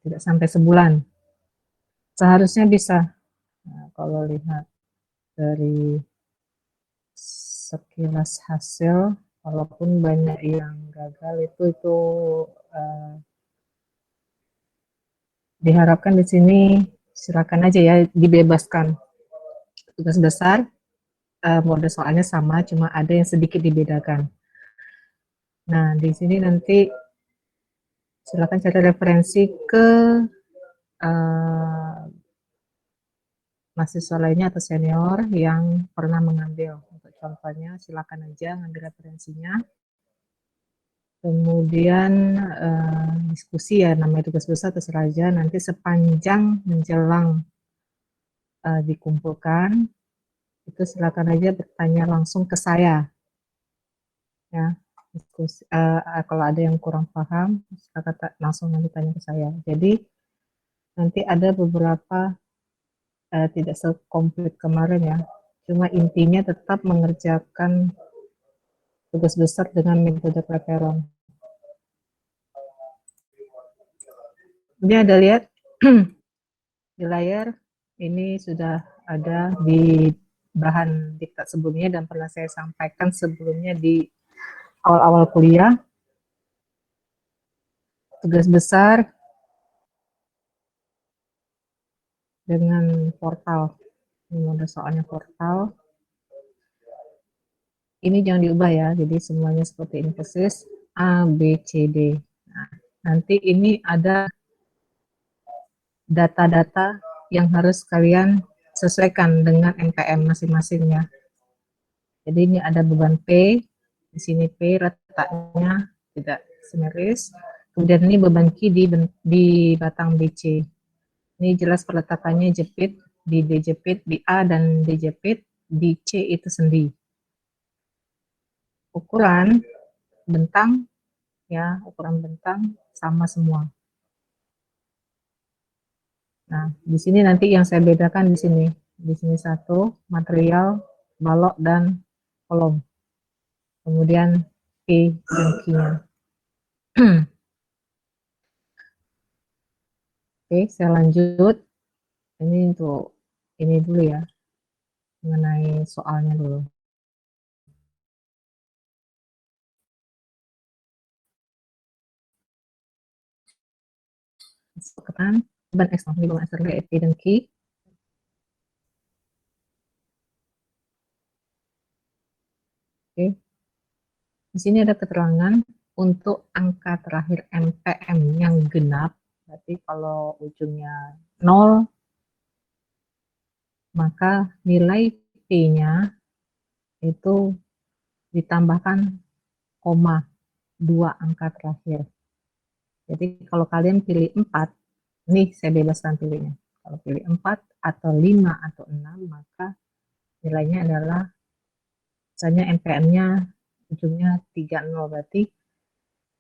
tidak sampai sebulan. Seharusnya bisa. Nah, kalau lihat dari sekilas hasil, walaupun banyak yang gagal itu diharapkan di sini silakan aja ya dibebaskan. Tugas besar mode soalnya sama, cuma ada yang sedikit dibedakan. Nah, di sini nanti silakan cari referensi ke uh, mahasiswa lainnya atau senior yang pernah mengambil. Untuk contohnya, silakan aja ngambil referensinya. Kemudian diskusi ya, namanya tugas besar terserah aja. Nanti sepanjang menjelang dikumpulkan, itu silakan aja bertanya langsung ke saya. Ya, diskusi, kalau ada yang kurang paham, silakan langsung nanti tanya ke saya. Jadi nanti ada beberapa tidak sekomplit kemarin ya, cuma intinya tetap mengerjakan tugas besar dengan metode preperon. Ini ada lihat di layar, ini sudah ada di bahan diktat sebelumnya dan pernah saya sampaikan sebelumnya di awal-awal kuliah. Tugas besar dengan portal, ini mode soalnya portal. Ini jangan diubah ya, jadi semuanya seperti ini persis, A, B, C, D. Nah, nanti ini ada data-data yang harus kalian sesuaikan dengan NPM masing-masingnya. Jadi ini ada beban P, di sini P letaknya tidak simetris. Kemudian ini beban Q di batang BC. Ini jelas peletakannya jepit, di D jepit, di A dan D jepit, di C itu sendi. Ukuran bentang ya, ukuran bentang sama semua. Nah, di sini nanti yang saya bedakan di sini. Di sini satu, material, balok, dan kolom. Kemudian P dan Q-nya. Oke, saya lanjut. Ini untuk ini dulu ya, mengenai soalnya dulu. Kesepakatan beban eksternal beban eksternal P dan Q. Oke, di sini ada keterangan untuk angka terakhir MPM yang genap. Berarti kalau ujungnya 0, maka nilai P-nya itu ditambahkan koma 2 angka terakhir. Jadi kalau kalian pilih 4, ini saya bebaskan pilihnya. Kalau pilih 4 atau 5 atau 6, maka nilainya adalah misalnya NPM-nya ujungnya 30, berarti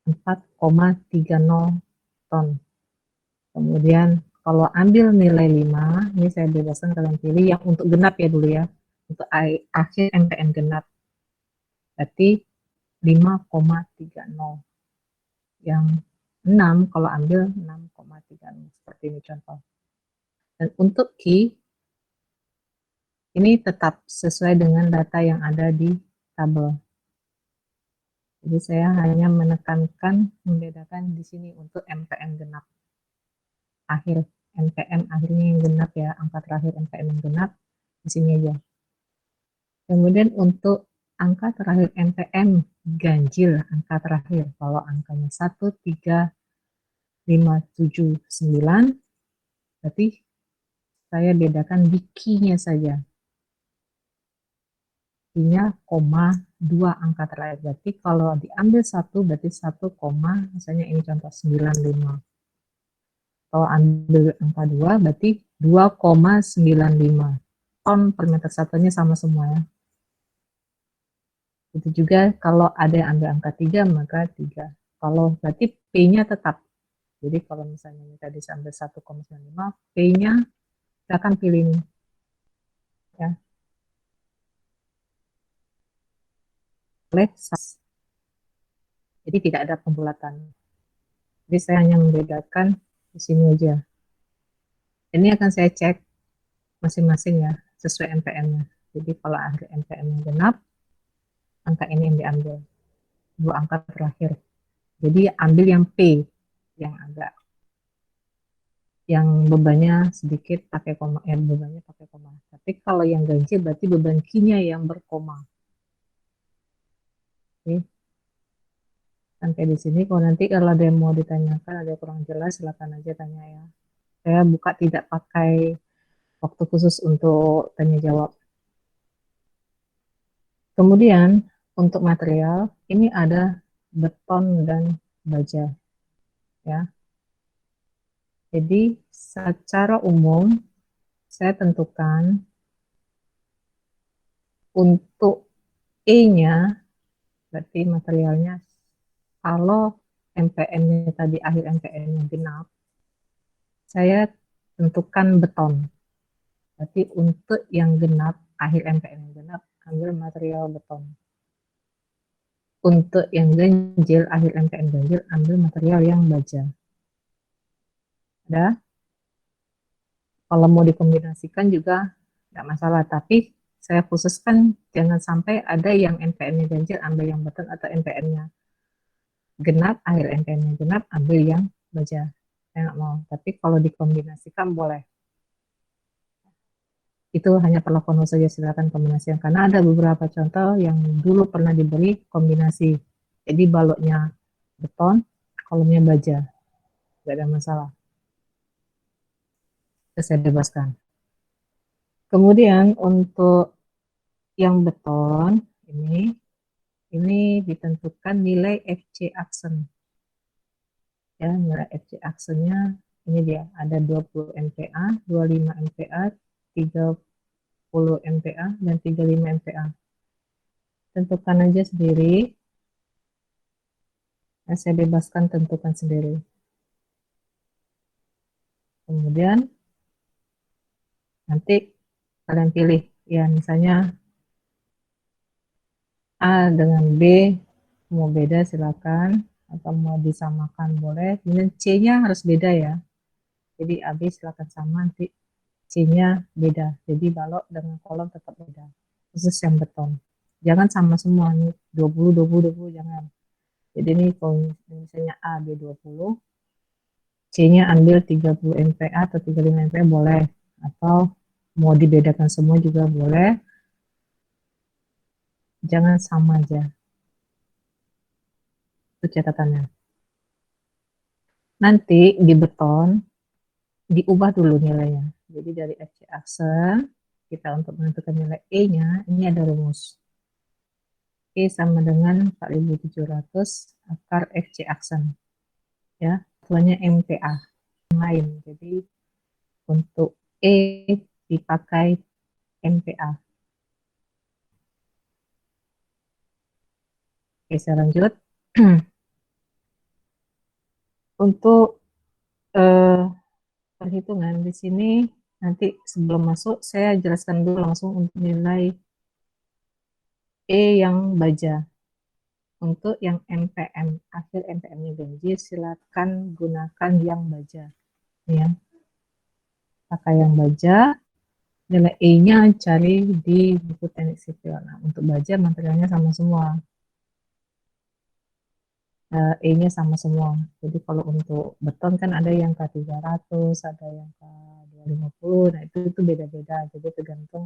4,30 ton. Kemudian kalau ambil nilai 5, ini saya bebaskan kalian pilih yang untuk genap ya dulu ya. Untuk akhir NPM genap. Berarti 5,30. Yang 6 kalau ambil 6,30 seperti ini contoh. Dan untuk key ini tetap sesuai dengan data yang ada di tabel. Jadi saya hanya menekankan membedakan di sini untuk MPM genap. Akhir MPM akhirnya yang genap ya, angka terakhir MPM yang genap di sini aja. Kemudian untuk angka terakhir MPM ganjil, angka terakhir kalau angkanya 13579, berarti saya bedakan di key-nya saja. Key-nya koma 2 angka terakhir. Berarti kalau diambil 1 berarti 1, misalnya ini contoh 95. Kalau ambil angka 2 berarti 2,95 ton per meter satunya sama semua ya. Itu juga kalau ada yang ambil angka 3 maka 3. Kalau berarti P-nya tetap. Jadi kalau misalnya ini tadi sampai 1,95, P-nya kita akan pilih ini. Ya. Jadi tidak ada pembulatan. Jadi saya hanya membedakan di sini aja. Ini akan saya cek masing-masing ya, sesuai NPM-nya. Jadi kalau ada NPM-nya genap, angka ini yang diambil, 2 angka terakhir. Jadi ambil yang P, yang agak, yang bebannya sedikit pakai koma, bebannya pakai koma. Tapi kalau yang ganjil berarti beban Q-nya yang berkoma. Oke. Sampai di sini, kalau nanti kalau ada yang mau ditanyakan, ada yang kurang jelas, silakan aja tanya ya. Saya buka tidak pakai waktu khusus untuk tanya jawab. Kemudian untuk material, ini ada beton dan baja ya. Jadi secara umum saya tentukan untuk E-nya, berarti materialnya, kalau MPN-nya tadi akhir MPN-nya genap, saya tentukan beton. Berarti untuk yang genap, akhir MPN yang genap, ambil material beton. Untuk yang ganjil, akhir MPN ganjil, ambil material yang baja. Ada? Kalau mau dikombinasikan juga nggak masalah, tapi saya khususkan jangan sampai ada yang NPN-nya ganjil, ambil yang beton, atau NPN-nya genap, akhir NPN-nya genap, ambil yang baja. Saya nggak mau, tapi kalau dikombinasikan boleh. Itu hanya perlakuan khusus saja, silakan kombinasikan. Karena ada beberapa contoh yang dulu pernah diberi kombinasi. Jadi baloknya beton, kolomnya baja. Nggak ada masalah. Itu saya bebaskan. Kemudian untuk yang beton, ini ditentukan nilai FC aksen. Ya, nilai FC aksennya ini dia, ada 20 MPa, 25 MPa, 30 MPa, dan 35 MPa. Tentukan aja sendiri. Nah, saya bebaskan tentukan sendiri. Kemudian nanti kalian pilih, ya misalnya A dengan B, mau beda silakan, atau mau disamakan boleh. Kemudian C-nya harus beda ya. Jadi AB silakan sama, nanti C-nya beda. Jadi balok dengan kolom tetap beda. Khusus yang beton. Jangan sama semua nih, 20, 20, 20, jangan. Jadi ini kalau misalnya A, B 20, C-nya ambil 30 MPa atau 35 MPa boleh. Atau mau dibedakan semua juga boleh. Jangan sama aja. Itu catatannya. Nanti di beton, diubah dulu nilainya. Jadi dari FC aksen, kita untuk menentukan nilai E-nya, ini ada rumus. E sama dengan 4700 akar FC aksen. Ya, tuanya MPa. Yang lain. Jadi untuk E dipakai MPa. Oke, saya lanjut. Untuk eh, perhitungan di sini, nanti sebelum masuk saya jelaskan dulu langsung untuk nilai E yang baja. Untuk yang MPM, akhir MPM-nya ganjil, silakan gunakan yang baja. Ya, pakai yang baja, nilai E-nya cari di buku teknik sipil. Nah, untuk baja materialnya sama semua. E-nya sama semua. Jadi kalau untuk beton kan ada yang K300, ada yang K250, nah itu beda-beda. Jadi tergantung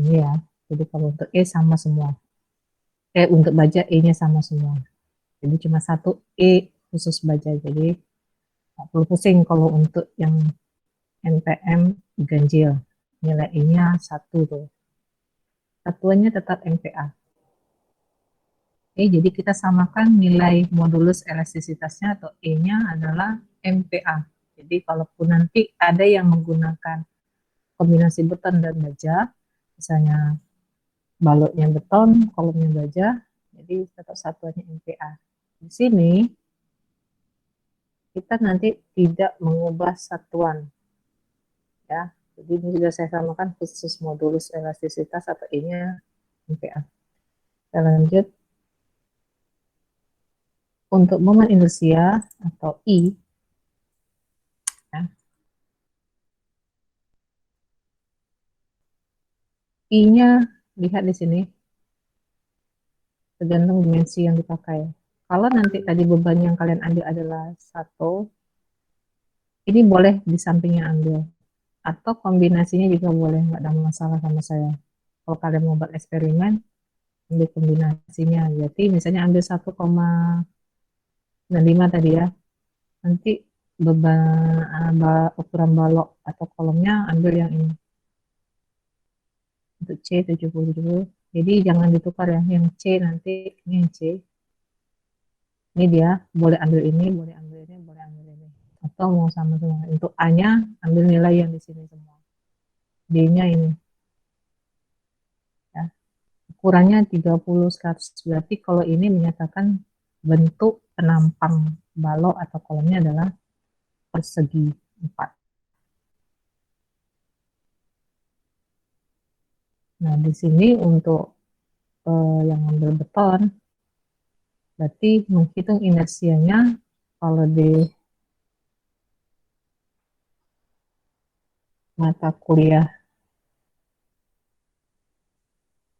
ini ya. Jadi kalau untuk E sama semua. Untuk baja E-nya sama semua. Jadi cuma satu E khusus baja. Jadi nggak perlu pusing kalau untuk yang NPM ganjil. Nilai E-nya 1 tuh. Satuannya tetap MPa. Oke, jadi kita samakan nilai modulus elastisitasnya atau E-nya adalah MPa. Jadi kalaupun nanti ada yang menggunakan kombinasi beton dan baja, misalnya baloknya beton, kolomnya baja, jadi tetap satuannya MPa. Di sini kita nanti tidak mengubah satuan, ya. Jadi ini sudah saya samakan khusus modulus elastisitas atau E-nya MPa. Kita lanjut. untuk momen inersia atau I, ya, I-nya lihat di sini, tergantung dimensi yang dipakai. Kalau nanti tadi beban yang kalian ambil adalah 1, ini boleh di sampingnya ambil. Atau kombinasinya juga boleh, nggak ada masalah sama saya. Kalau kalian mau buat eksperimen, ambil kombinasinya. Jadi misalnya ambil 1,95 tadi ya. Nanti beban ukuran balok atau kolomnya ambil yang ini. Untuk C 70. Jadi jangan ditukar ya. Yang C nanti, ini yang C. Ini dia, boleh ambil ini, boleh ambil ini, boleh ambil ini. Atau mau sama semua. Untuk A-nya, ambil nilai yang di sini semua. D-nya ini. Ya. Ukurannya 30 100. Berarti kalau ini menyatakan bentuk penampang balok atau kolomnya adalah persegi 4. Nah, di sini untuk yang ambil beton, berarti menghitung inersianya kalau di mata kuliah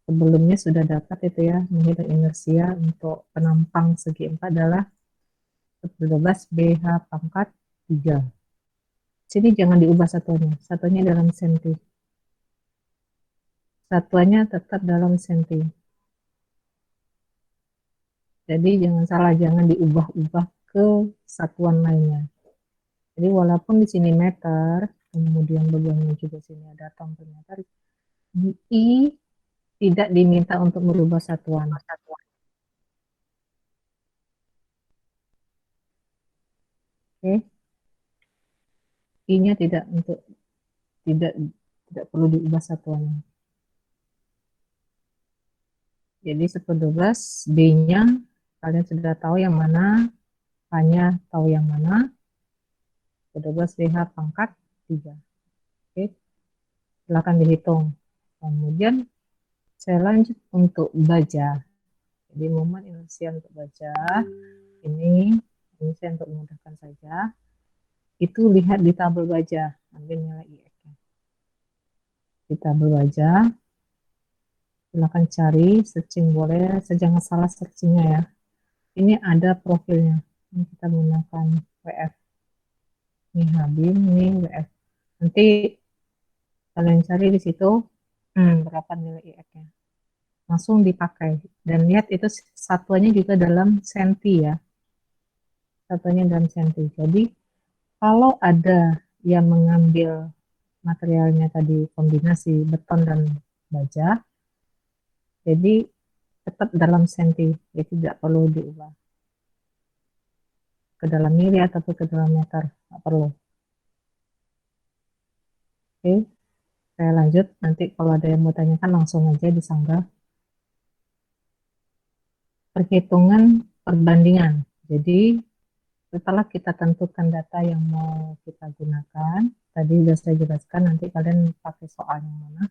sebelumnya sudah dapat itu ya, menghitung inersia untuk penampang segi 4 adalah 12 BH pangkat 3. Sini jangan diubah satuannya, satuannya dalam senti. Satuannya tetap dalam senti. Jadi jangan salah, jangan diubah-ubah ke satuan lainnya. Jadi walaupun di sini meter, kemudian bebannya juga sini ada ton per meter, I tidak diminta untuk merubah satuan. Oke, I-nya tidak tidak perlu diubah satuannya. Jadi 112 B-nya kalian sudah tahu yang mana, A-nya tahu yang mana, 112 BH pangkat 3. Oke, silakan dihitung. Kemudian saya lanjut untuk baja. Jadi momen inersia untuk baja ini saya untuk memudahkan saja. Itu lihat di tabel baja, ambil nilai IX-nya. Di tabel baja, silakan cari, searching boleh, jangan salah searchingnya ya. Ini ada profilnya. Ini kita menggunakan WF. Ini Habib, ini WF. Nanti kalian cari di situ berapa nilai IX-nya. Langsung dipakai. Dan lihat itu satuannya juga dalam senti ya. Satuannya dalam senti. Jadi kalau ada yang mengambil materialnya tadi kombinasi beton dan baja, jadi tetap dalam senti, jadi tidak perlu diubah ke dalam mili ataupun ke dalam meter, tidak perlu. Oke, saya lanjut. Nanti kalau ada yang mau tanyakan langsung aja disanggah. Perhitungan perbandingan. Jadi setelah kita tentukan data yang mau kita gunakan, tadi sudah saya jelaskan, nanti kalian pakai soal yang mana.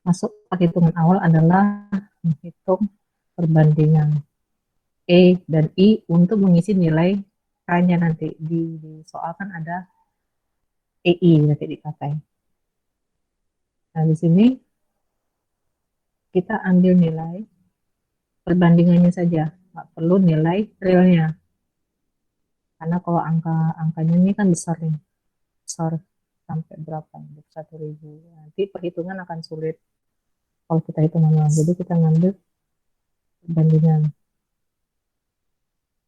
Masuk perhitungan awal adalah menghitung perbandingan E dan I untuk mengisi nilai K-nya nanti. Di soal kan ada EI nanti dipakai. Nah, di sini kita ambil nilai perbandingannya saja, nggak perlu nilai realnya. Karena kalau angkanya ini kan besar nih, besar sampai berapa? 1.000. Nanti perhitungan akan sulit kalau kita hitung manual. Jadi kita ngambil perbandingan.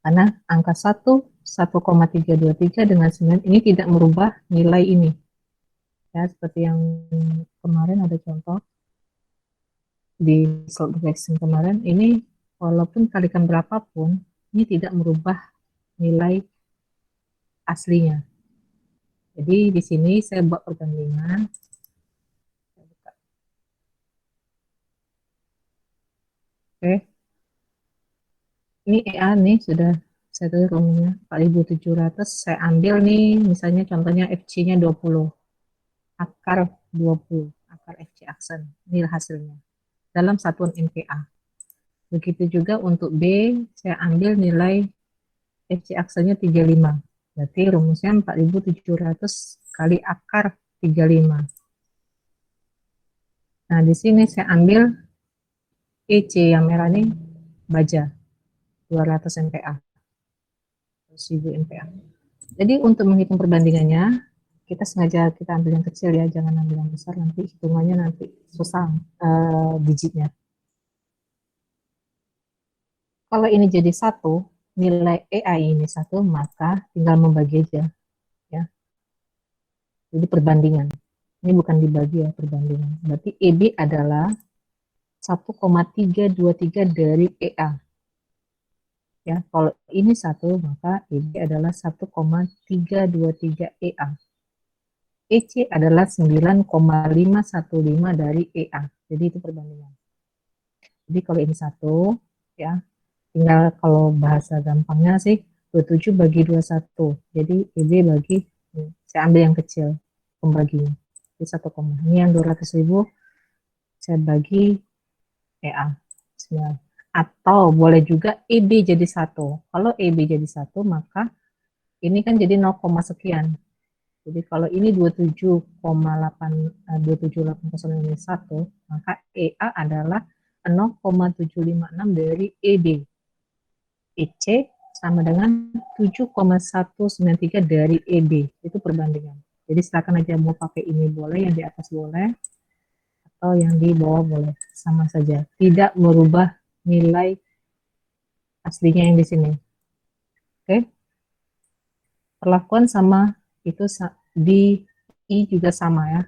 Karena angka 1,323 dengan 9 ini tidak merubah nilai ini. Ya, seperti yang kemarin ada contoh di slide reflection kemarin, ini walaupun kalikan berapapun, ini tidak merubah nilai aslinya. Jadi di sini saya buat perbandingan. Oke, ini EA nih sudah saya tulis rumusnya 4.700. Saya ambil nih misalnya contohnya FC-nya 20, akar 20, akar FC aksen. Ini hasilnya dalam satuan MPa. Begitu juga untuk B, saya ambil nilai FC aksennya 35. Berarti rumusnya 4.700 kali akar 35. Nah, di sini saya ambil EC yang merah ini baja 200 MPa. 1000 MPa. Jadi untuk menghitung perbandingannya, kita sengaja kita ambil yang kecil ya, jangan ambil yang besar, nanti hitungannya nanti susah digitnya. Kalau ini jadi 1, nilai EI ini 1, maka tinggal membagi aja ya. Jadi perbandingan. Ini bukan dibagi ya, perbandingan. Berarti EB adalah 1,323 dari EA. Ya, kalau ini 1, maka EB adalah 1,323 EA. EC adalah 9,515 dari EA. Jadi itu perbandingan. Jadi kalau ini 1, ya, tinggal kalau bahasa gampangnya sih 27 bagi 21. Jadi EB bagi, saya ambil yang kecil pembaginya. Jadi 1, ini yang 200.000 saya bagi EA. Atau boleh juga EB jadi 1. Kalau EB jadi 1, maka ini kan jadi 0, sekian. Jadi kalau ini 27,801, maka EA adalah 0,756 dari EB. EC sama dengan 7,193 dari EB. Itu perbandingan. Jadi silakan aja mau pakai ini boleh, yang di atas boleh, atau yang di bawah boleh. Sama saja. Tidak merubah nilai aslinya yang di sini. Oke. Perlakuan sama itu di I juga sama ya.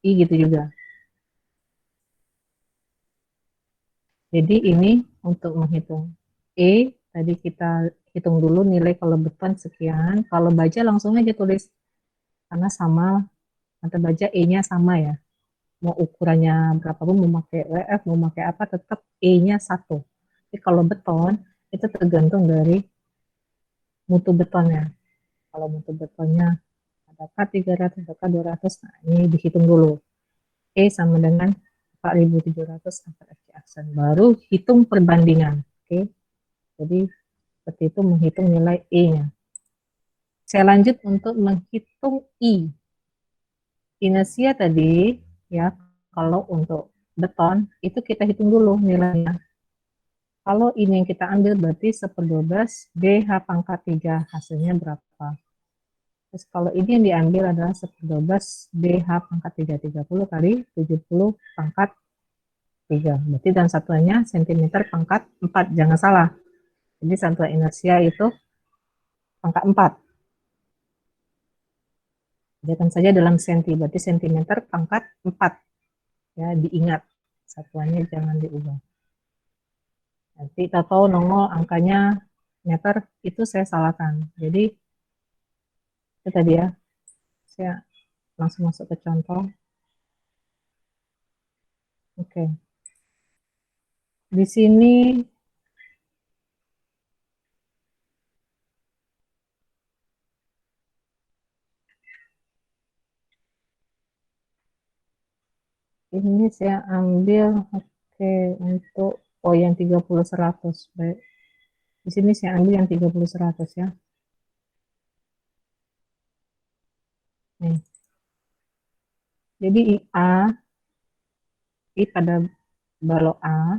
I gitu juga. Jadi ini untuk menghitung E, tadi kita hitung dulu nilai kalau beton sekian, kalau baja langsung aja tulis, karena sama, kata baja E-nya sama ya, mau ukurannya berapapun, mau pakai WF, mau pakai apa, tetap E-nya 1. Tapi kalau beton, itu tergantung dari mutu betonnya. Kalau mutu betonnya ada K300, ada K200, nah ini dihitung dulu. E sama dengan 4.700 angka FC aksen. Baru hitung perbandingan. Oke. Jadi seperti itu menghitung nilai E-nya. Saya lanjut untuk menghitung I. Inersia tadi ya, kalau untuk beton itu kita hitung dulu nilainya. Kalau ini yang kita ambil berarti 1/12 BH pangkat 3, hasilnya berapa? Terus kalau ini yang diambil adalah 1/12 BH pangkat 3, 30 kali 70 pangkat 3. Berarti dan satuannya cm pangkat 4, jangan salah. Jadi satuan inersia itu pangkat 4. Jadikan saja dalam senti, berarti cm pangkat 4. Ya, diingat. Satuannya jangan diubah. Nanti tahu nongol angkanya meter, itu saya salahkan. Jadi itu tadi ya, saya langsung masuk ke contoh. Oke. Di sini ini saya ambil untuk yang 30/100. Baik. Di sini saya ambil yang 30/100 ya. Nih. Jadi I pada balok A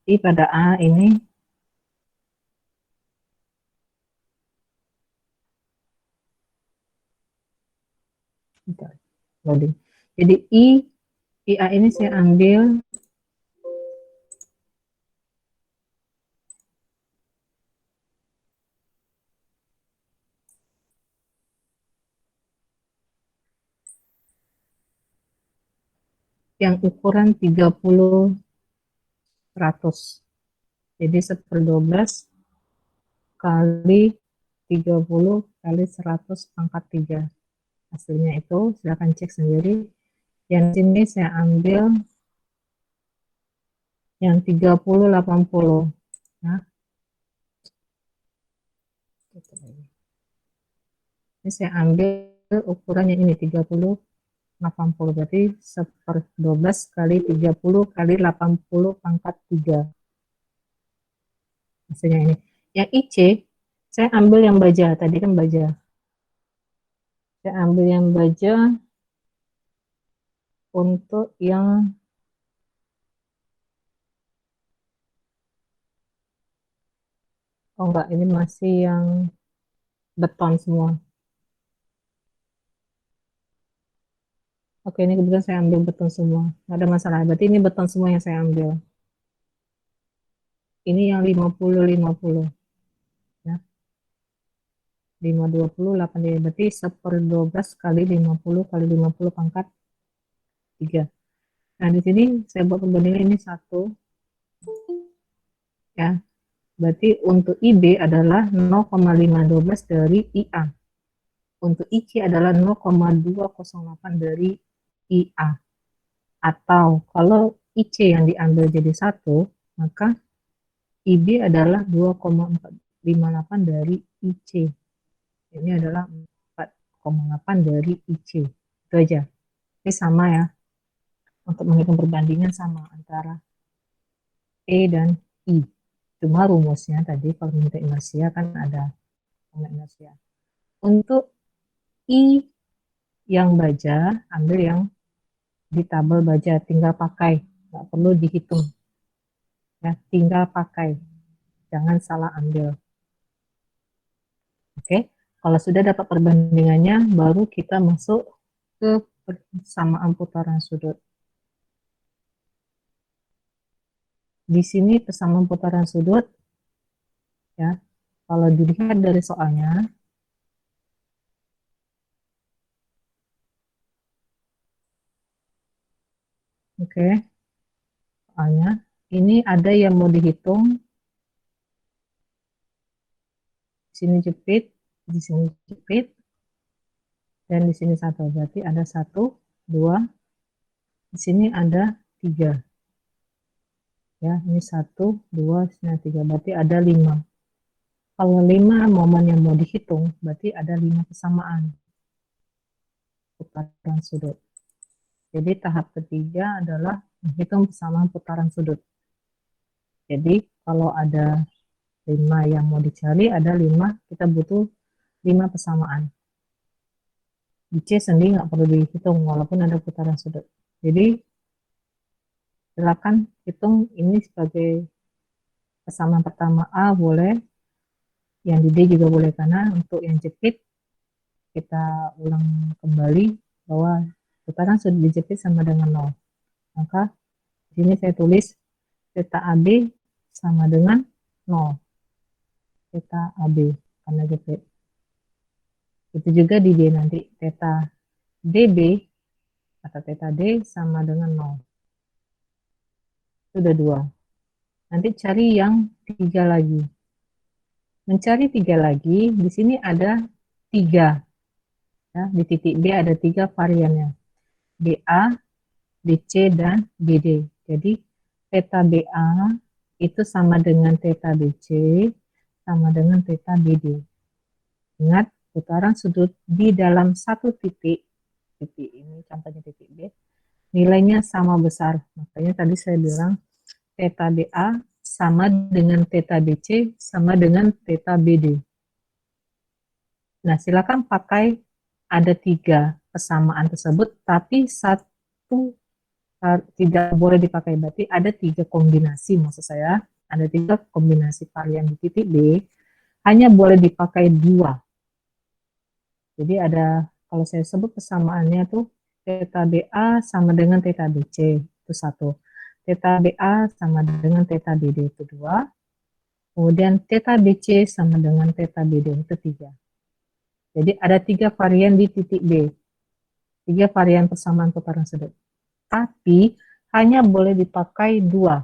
I pada A ini loading. Jadi IA ini saya ambil yang ukuran 30/100. Jadi 1/12 kali 30 kali 100 pangkat 3. Hasilnya itu silahkan cek sendiri. Yang sini saya ambil yang 30/80. Nah, ini saya ambil ukuran yang ini 30/80. 80, berarti 1/12 kali 30 kali 80 pangkat 3. Hasilnya ini. Yang IC, saya ambil yang baja, tadi kan baja. Saya ambil yang baja untuk yang oh enggak, ini masih yang beton semua. Oke, ini kebetulan saya ambil beton semua. Nggak ada masalah. Berarti ini beton semua yang saya ambil. Ini yang 50-50. Ya. 5, 20, 8. Berarti 1/12 kali 50 kali 50 pangkat 3. Nah, di sini saya buat perbandingan ini 1. Ya. Berarti untuk IB adalah 0,512 dari IA. Untuk IC adalah 0,208 dari IA. Atau kalau IC yang diambil jadi 1, maka IB adalah 2,458 dari IC. Ini adalah 4,8 dari IC. Itu aja. Ini sama ya. Untuk menghitung perbandingan sama antara E dan I. Cuma rumusnya tadi kalau minta inersia kan ada inersia. Untuk I yang baja, ambil yang di tabel baja, tinggal pakai. Nggak perlu dihitung. Ya, tinggal pakai. Jangan salah ambil. Oke, kalau sudah dapat perbandingannya, baru kita masuk ke persamaan putaran sudut. Di sini persamaan putaran sudut, ya, kalau dilihat dari soalnya, oke, soalnya ini ada yang mau dihitung, di sini jepit, di sini jepit, dan di sini satu. Berarti ada 1, 2, di sini ada 3. Ya, ini 1, 2, sini 3. Berarti ada 5. Kalau 5 momen yang mau dihitung, berarti ada 5 persamaan putaran sudut. Jadi tahap ketiga adalah menghitung persamaan putaran sudut. Jadi kalau ada 5 yang mau dicari, ada 5, kita butuh 5 persamaan. Di C sendiri nggak perlu dihitung walaupun ada putaran sudut. Jadi silakan hitung ini sebagai persamaan pertama A boleh, yang di D juga boleh, karena untuk yang jepit kita ulang kembali bahwa putaran sudut dijepit sama dengan 0. Maka di sini saya tulis theta AB sama dengan 0. Theta AB karena jepit. Itu juga di D nanti theta DB atau theta D sama dengan 0. Sudah 2. Nanti cari yang 3 lagi. Mencari 3 lagi, di sini ada 3. Ya, di titik B ada 3 variannya. BA, BC, dan BD. Jadi theta BA itu sama dengan theta BC sama dengan theta BD. Ingat, putaran sudut di dalam satu titik ini contohnya titik B, nilainya sama besar. Makanya tadi saya bilang theta BA sama dengan theta BC sama dengan theta BD. Nah, silakan pakai ada 3 persamaan tersebut, tapi satu tidak boleh dipakai. Berarti ada 3 kombinasi, maksud saya ada 3 kombinasi varian di titik B, hanya boleh dipakai 2. Jadi ada, kalau saya sebut persamaannya tuh theta BA sama dengan theta BC, itu 1. Theta BA sama dengan theta BD, itu 2. Kemudian theta BC sama dengan theta BD, itu 3. Jadi ada 3 varian di titik B. 3 varian persamaan putaran sudut. Tapi hanya boleh dipakai 2.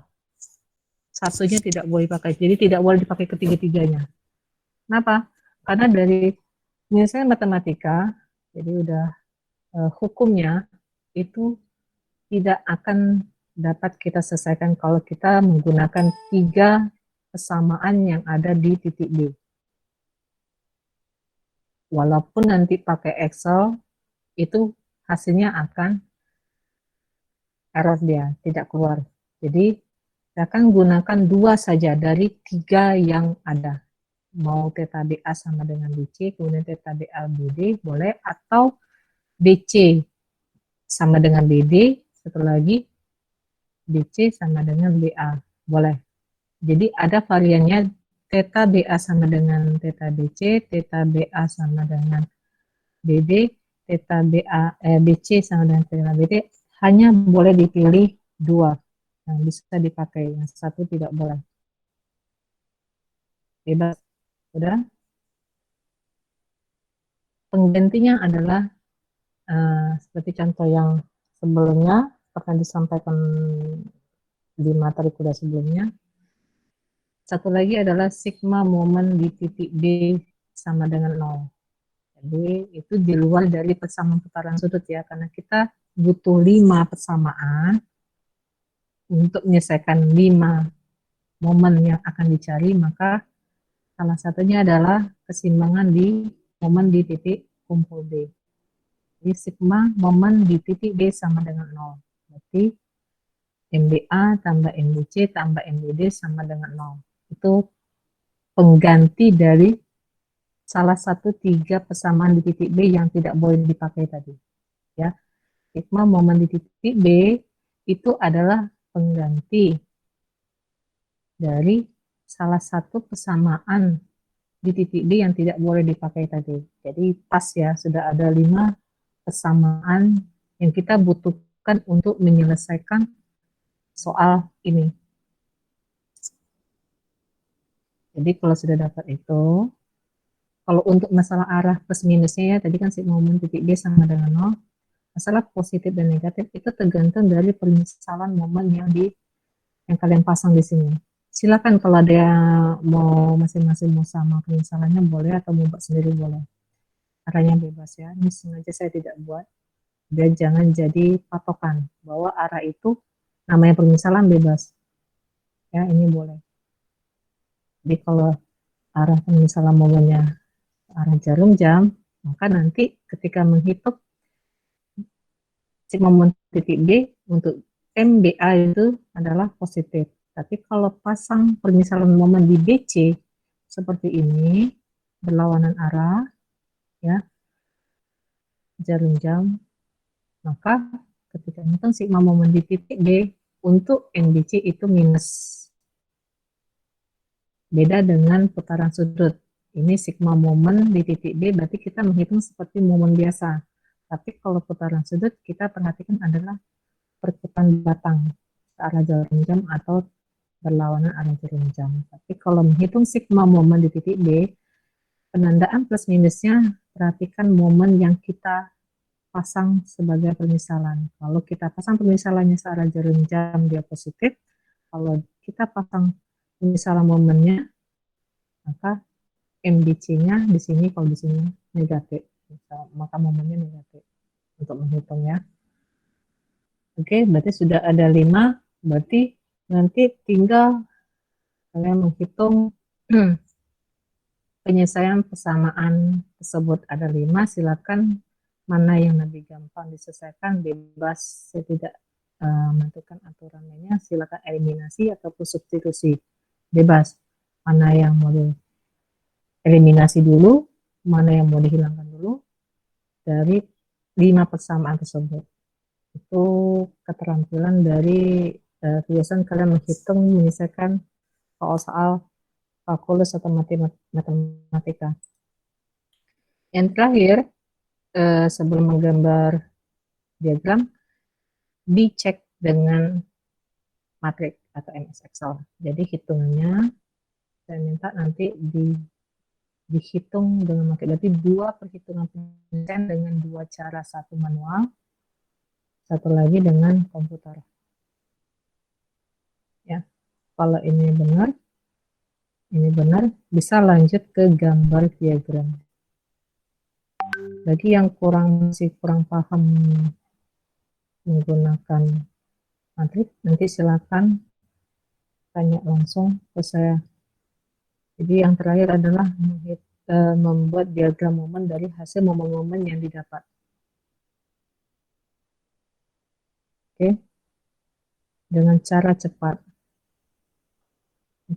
Satunya tidak boleh dipakai. Jadi tidak boleh dipakai ketiga-tiganya. Kenapa? Karena dari misalnya matematika, jadi udah hukumnya itu tidak akan dapat kita selesaikan kalau kita menggunakan 3 persamaan yang ada di titik B. Walaupun nanti pakai Excel, itu hasilnya akan error, dia tidak keluar. Jadi saya akan gunakan 2 saja dari 3 yang ada. Mau theta BA sama dengan BC, kemudian theta BA BD boleh, atau BC sama dengan BD, satu lagi BC sama dengan BA boleh. Jadi ada variannya theta BA sama dengan theta BC, theta BA sama dengan BD, theta BC sama dengan theta BD, hanya boleh dipilih 2 yang bisa dipakai, yang satu tidak boleh. Bebas. Sudah. Penggantinya adalah seperti contoh yang sebelumnya pernah disampaikan di materi kuliah sebelumnya. Satu lagi adalah sigma momen di titik B sama dengan 0. Jadi itu di luar dari persamaan putaran sudut ya, karena kita butuh 5 persamaan untuk menyelesaikan 5 momen yang akan dicari, maka salah satunya adalah keseimbangan di momen di titik kumpul B. Jadi sigma momen di titik B sama dengan 0. Berarti MBA tambah MBC tambah MBD sama dengan 0. Itu pengganti dari salah satu 3 persamaan di titik B yang tidak boleh dipakai tadi. Ya, sigma momen di titik B itu adalah pengganti dari salah satu persamaan di titik B yang tidak boleh dipakai tadi. Jadi pas ya, sudah ada 5 persamaan yang kita butuhkan untuk menyelesaikan soal ini. Jadi kalau sudah dapat itu, kalau untuk masalah arah plus minusnya ya, tadi kan sigma momen titik B sama dengan 0, masalah positif dan negatif itu tergantung dari permisalan momen yang kalian pasang di sini. Silakan kalau ada mau masing-masing mau sama permisalannya boleh, atau mau buat sendiri boleh. Arahnya bebas ya, ini sengaja saya tidak buat, biar jangan jadi patokan bahwa arah itu namanya permisalan bebas. Ya, ini boleh. Jadi kalau arah permisalan momennya arah jarum jam, maka nanti ketika menghitung sigma momen titik B untuk MBA itu adalah positif. Tapi kalau pasang permisalan momen di BC seperti ini, berlawanan arah, ya, jarum jam, maka ketika menghitung sigma momen di titik B untuk MBC itu minus. Beda dengan putaran sudut. Ini sigma momen di titik B, berarti kita menghitung seperti momen biasa. Tapi kalau putaran sudut, kita perhatikan adalah perputaran batang ke arah jarum jam atau berlawanan arah jarum jam. Tapi kalau menghitung sigma momen di titik B, penandaan plus minusnya, perhatikan momen yang kita pasang sebagai permisalan. Kalau kita pasang permisalannya searah jarum jam, dia positif. Kalau kita pasang permisalan momennya, maka MBC-nya di sini, kalau di sini negatif, maka momennya negatif untuk menghitungnya. Oke, berarti sudah ada 5, berarti nanti tinggal kalian menghitung penyelesaian persamaan tersebut. Ada 5, silakan mana yang lebih gampang diselesaikan, bebas, saya tidak menentukan aturan lainnya, silakan eliminasi ataupun substitusi, bebas. Mana yang mau eliminasi dulu, mana yang mau dihilangkan dulu dari 5 persamaan tersebut. Itu keterampilan dari kebiasaan kalian menghitung, menyelesaikan soal-soal kalkulus atau matematika. Yang terakhir, sebelum menggambar diagram, dicek dengan matriks atau MS Excel. Jadi hitungannya saya minta nanti dihitung dengan matriks. Berarti 2 perhitungan penyelesaian dengan 2 cara, satu manual, satu lagi dengan komputer. Ya, kalau ini benar, bisa lanjut ke gambar diagram. Bagi yang masih kurang paham menggunakan matriks, nanti silakan tanya langsung ke saya. Jadi yang terakhir adalah membuat diagram momen dari hasil momen-momen yang didapat. Oke, dengan cara cepat.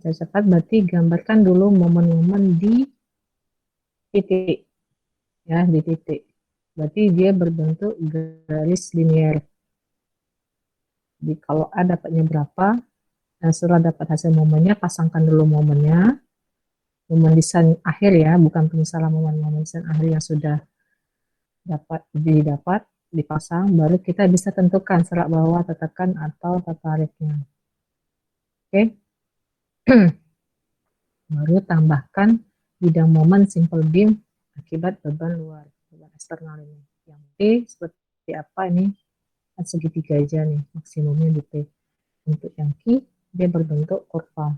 Cara cepat berarti gambarkan dulu momen-momen di titik, ya, di titik. Berarti dia berbentuk garis linear. Jadi kalau A dapatnya berapa, dan setelah dapat hasil momennya, pasangkan dulu momennya, momen desain akhir ya, bukan penyesalan momen desain akhir yang sudah didapat, dipasang, baru kita bisa tentukan serak bawah, tetekan, atau tertariknya. Oke, baru tambahkan bidang momen simple beam akibat beban luar, beban eksternal ini. Yang P seperti apa ini? Kan segitiga aja nih, maksimumnya di P. Untuk yang Q, dia berbentuk kurva.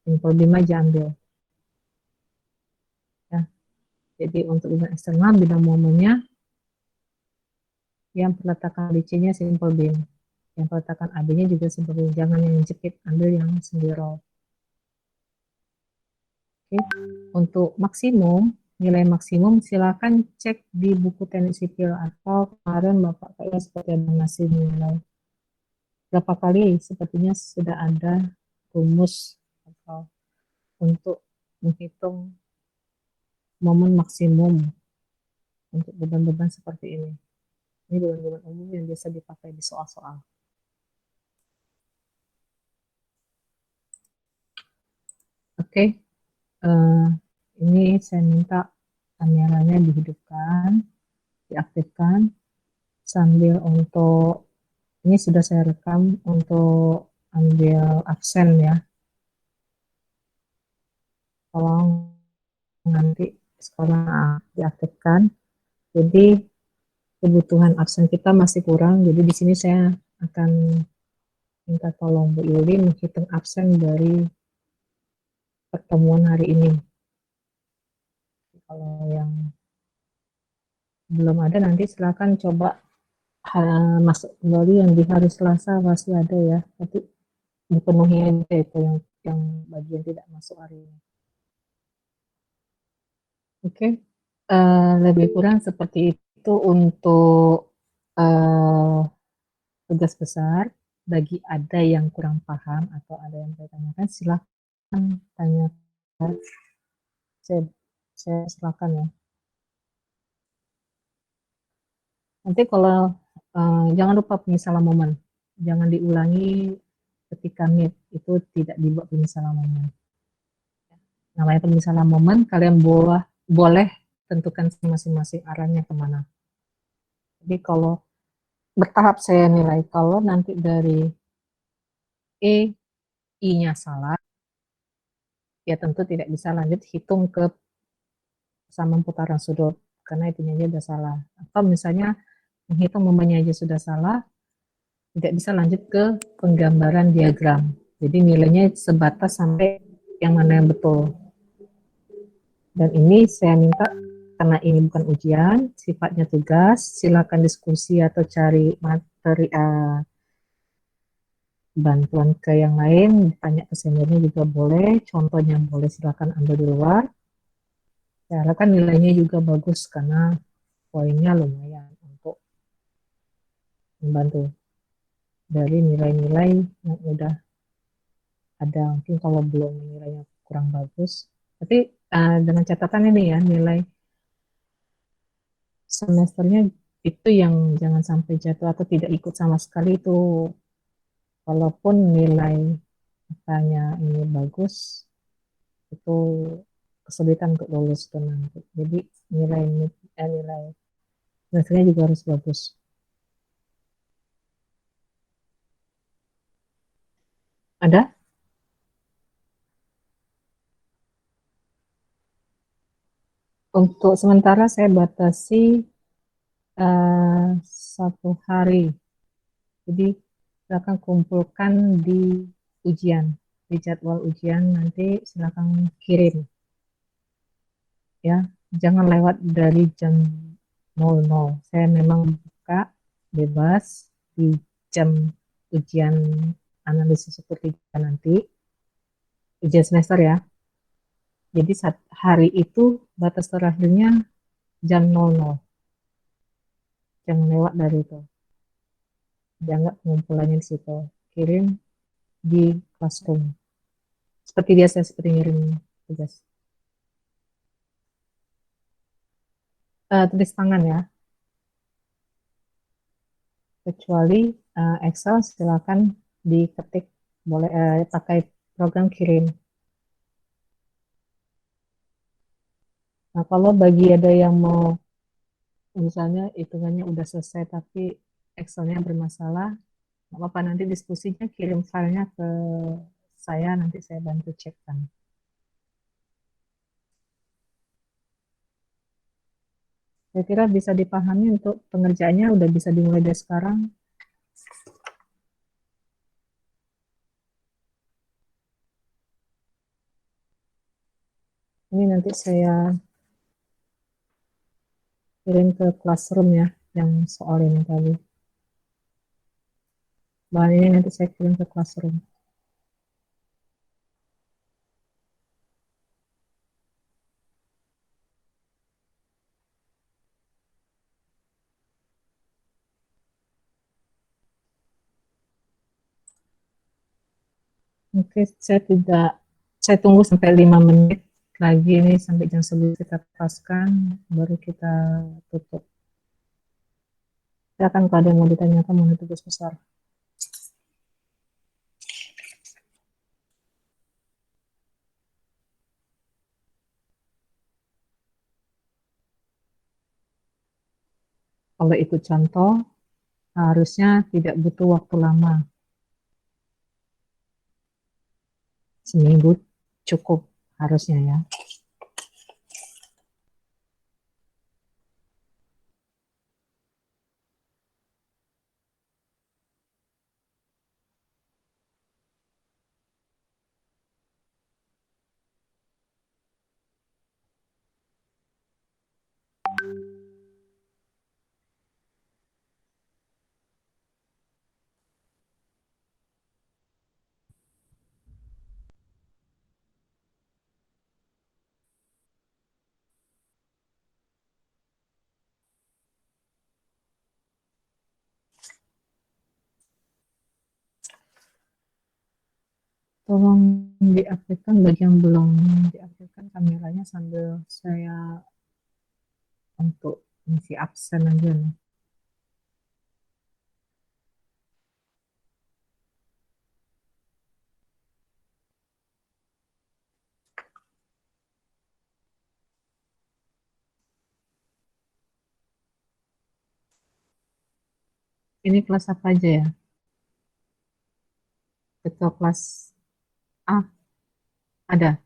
Simple beam aja ambil. Ya. Jadi untuk beban eksternal, bidang momennya yang peletakan BC-nya simple beam. Yang peletakan AB-nya juga simple beam. Jangan yang jepit, ambil yang spiral. Oke. Untuk maksimum, nilai maksimum silakan cek di buku teknik sipil atau kemarin Bapak kayaknya seperti ada ngasih nilai. Berapa kali sepertinya sudah ada rumus atau untuk menghitung momen maksimum untuk beban-beban seperti ini. Ini beban-beban umum yang biasa dipakai di soal-soal. Oke, ini saya minta kameranya dihidupkan, diaktifkan, sambil untuk, ini sudah saya rekam untuk ambil absen ya. Tolong nanti sekolah diaktifkan. Jadi kebutuhan absen kita masih kurang, jadi di sini saya akan minta tolong Bu Yuli menghitung absen dari pertemuan hari ini. Kalau yang belum ada nanti silakan coba masuk kembali yang di hari Selasa masih ada ya, tapi dipenuhi aja itu yang bagian tidak masuk hari ini. Oke, lebih kurang seperti itu untuk tugas besar. Bagi ada yang kurang paham atau ada yang saya tanyakan, silahkan tanya. Saya, saya silakan ya. Nanti kalau jangan lupa penyesalan momen, jangan diulangi ketika meet, itu tidak dibuat penyesalan momen. Namanya penyesalan momen, kalian boleh tentukan masing-masing arahnya kemana. Jadi kalau bertahap saya nilai, kalau nanti dari I-nya salah, ya tentu tidak bisa lanjut hitung ke persamaan putaran sudut, karena itunya aja sudah salah. Atau misalnya menghitung momennya aja sudah salah, tidak bisa lanjut ke penggambaran diagram. Jadi nilainya sebatas sampai yang mana yang betul. Dan ini saya minta, karena ini bukan ujian, sifatnya tugas, silakan diskusi atau cari materi bantuan ke yang lain, tanya ke seniornya juga boleh, contohnya boleh silakan ambil di luar. Ya, kan nilainya juga bagus karena poinnya lumayan untuk membantu dari nilai-nilai yang udah ada. Mungkin kalau belum nilainya kurang bagus, tapi dengan catatan ini ya, nilai semesternya itu yang jangan sampai jatuh atau tidak ikut sama sekali itu, walaupun nilai katanya ini bagus, itu kesulitan untuk lulus itu nanti. Jadi nilai semesternya juga harus bagus. Ada? Untuk sementara saya batasi 1 hari. Jadi silakan kumpulkan di ujian, di jadwal ujian nanti silakan kirim ya. Jangan lewat dari jam 00. Saya memang buka bebas di jam ujian analisis seperti nanti, ujian semester ya. Jadi hari itu batas terakhirnya jam 00. Jangan lewat dari itu. jangan pengumpulannya di situ, kirim di classroom seperti biasa, seperti ngirim tugas. Tulis tangan ya, kecuali Excel silakan diketik, boleh pakai program kirim. Nah, kalau bagi ada yang mau misalnya hitungannya udah selesai tapi Excelnya bermasalah, nggak apa-apa, nanti diskusinya kirim filenya ke saya, nanti saya bantu cekkan. Saya kira bisa dipahami untuk pengerjaannya, udah bisa dimulai dari sekarang. Ini nanti saya kirim ke classroom ya, yang soal ini tadi. Bahan ini nanti saya kirim ke classroom. Oke, saya tunggu sampai 5 menit lagi ini, sampai jam 11 kita paskan, baru kita tutup. Silakan kalau ada yang mau ditanyakan mengenai tugas besar. Kalau ikut contoh, harusnya tidak butuh waktu lama. Seminggu cukup harusnya ya. Tolong diaktifkan bagi yang belum diaktifkan kameranya, sambil saya untuk mengisi absen aja nih. Ini kelas apa aja ya? Ketua kelas A ada?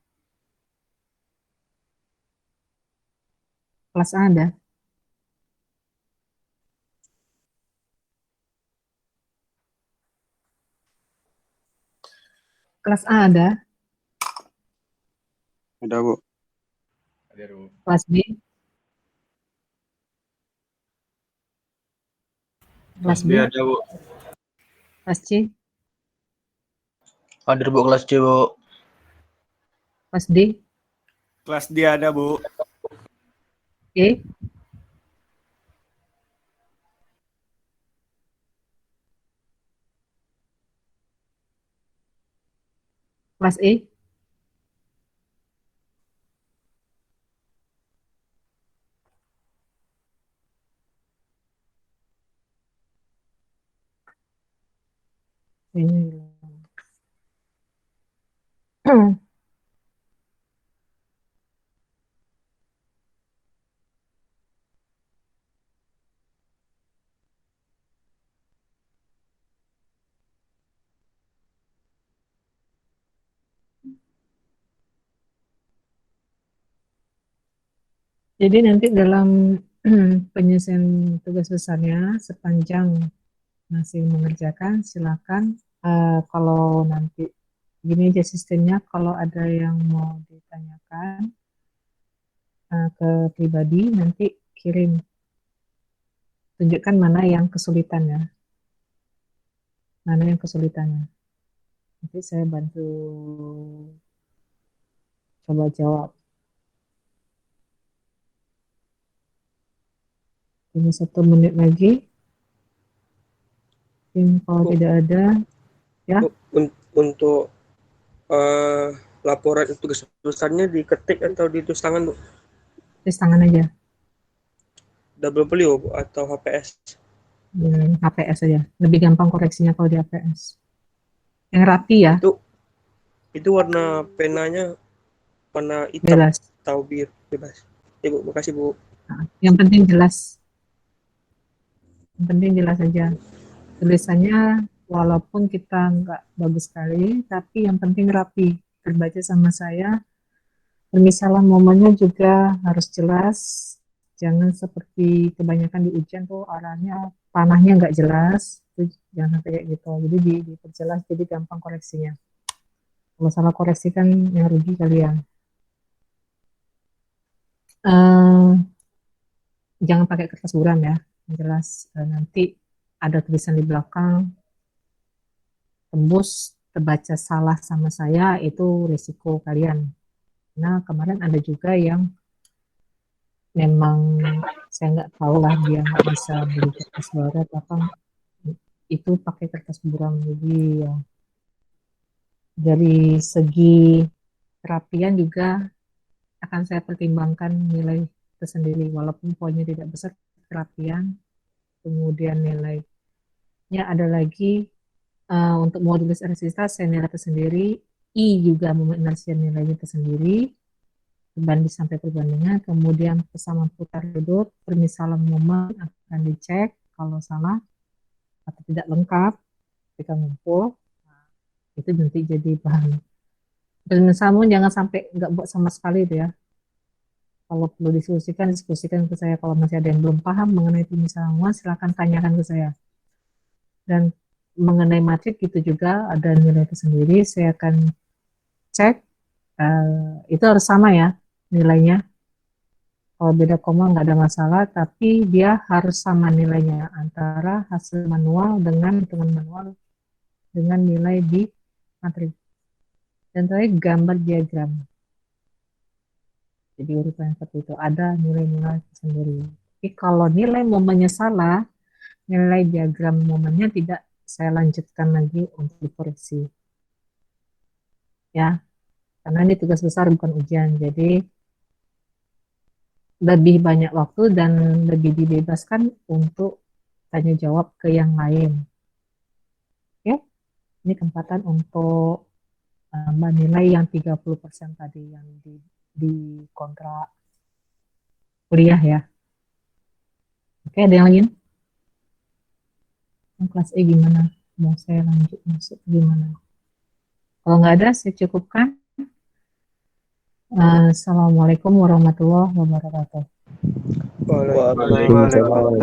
Kelas A ada? Kelas A ada? Ada, Bu. Kelas B? Kelas Kelas B B? ada, Bu. Kelas C? Ada, Bu, kelas C, Bu. Kelas D? Kelas D ada, Bu. E? Kelas E? Ini. Jadi nanti dalam penyelesaian tugas besarnya, sepanjang masih mengerjakan, silakan. Kalau nanti gini aja sistemnya, kalau ada yang mau ditanyakan ke pribadi, nanti kirim, tunjukkan mana yang kesulitannya, mana yang kesulitannya. Nanti saya bantu coba jawab. Ini 1 menit lagi. Kalau Bu. tidak ada, ya. Untuk laporan tugas besarnya diketik atau ditulis tangan, Bu? Tulis tangan aja. Double folio, Bu, atau HPS? HPS aja. Lebih gampang koreksinya kalau di HPS. Yang rapi ya. Itu warna penanya warna hitam Bebas. atau biru? Bebas. Ya, Bu. Makasih, Bu. Nah, yang penting jelas. Yang penting jelas aja. Tulisannya walaupun kita nggak bagus sekali, tapi yang penting rapi. Terbaca sama saya. Permisalan momennya juga harus jelas. Jangan seperti kebanyakan di ujian tuh arahnya panahnya nggak jelas. Itu jangan kayak gitu. Jadi diperjelas jadi gampang koreksinya. Kalau salah koreksi kan yang rugi kalian. Jangan pakai kertas buram ya. Yang jelas nanti ada tulisan di belakang tembus terbaca salah sama saya itu risiko kalian. Nah kemarin ada juga yang memang saya nggak tahu lah dia nggak bisa beli kertas baru apa itu pakai kertas buram jadi ya dari segi kerapian juga akan saya pertimbangkan nilai tersendiri walaupun poinnya tidak besar kerapian kemudian nilainya ada lagi untuk modulus elektrisitas saya nilai tersendiri I juga meminimalisir nilainya tersendiri berbanding sampai perbandingan kemudian persamaan putar sudut permisalan momen akan dicek kalau salah atau tidak lengkap ketika ngumpul itu nanti jadi bahan permisalan jangan sampai nggak buat sama sekali itu ya kalau perlu diskusikan ke saya kalau masih ada yang belum paham mengenai permisalan silakan tanyakan ke saya dan mengenai matrik itu juga ada nilai tersendiri saya akan cek itu harus sama ya nilainya kalau beda koma nggak ada masalah tapi dia harus sama nilainya antara hasil manual dengan hitungan manual dengan nilai di matrik dan terakhir gambar diagram jadi urutan seperti itu ada nilai-nilai sendiri tapi kalau nilai momennya salah nilai diagram momennya tidak saya lanjutkan lagi untuk dikoreksi ya karena ini tugas besar bukan ujian jadi lebih banyak waktu dan lebih dibebaskan untuk tanya jawab ke yang lain oke ini kesempatan untuk menilai yang 30% tadi yang di kontrak kuliah ya oke ada yang lain yang kelas E gimana mau saya lanjut masuk gimana kalau nggak ada saya cukupkan Assalamualaikum warahmatullahi wabarakatuh. Waalaikumsalam.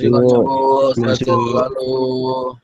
Terima kasih, Bu.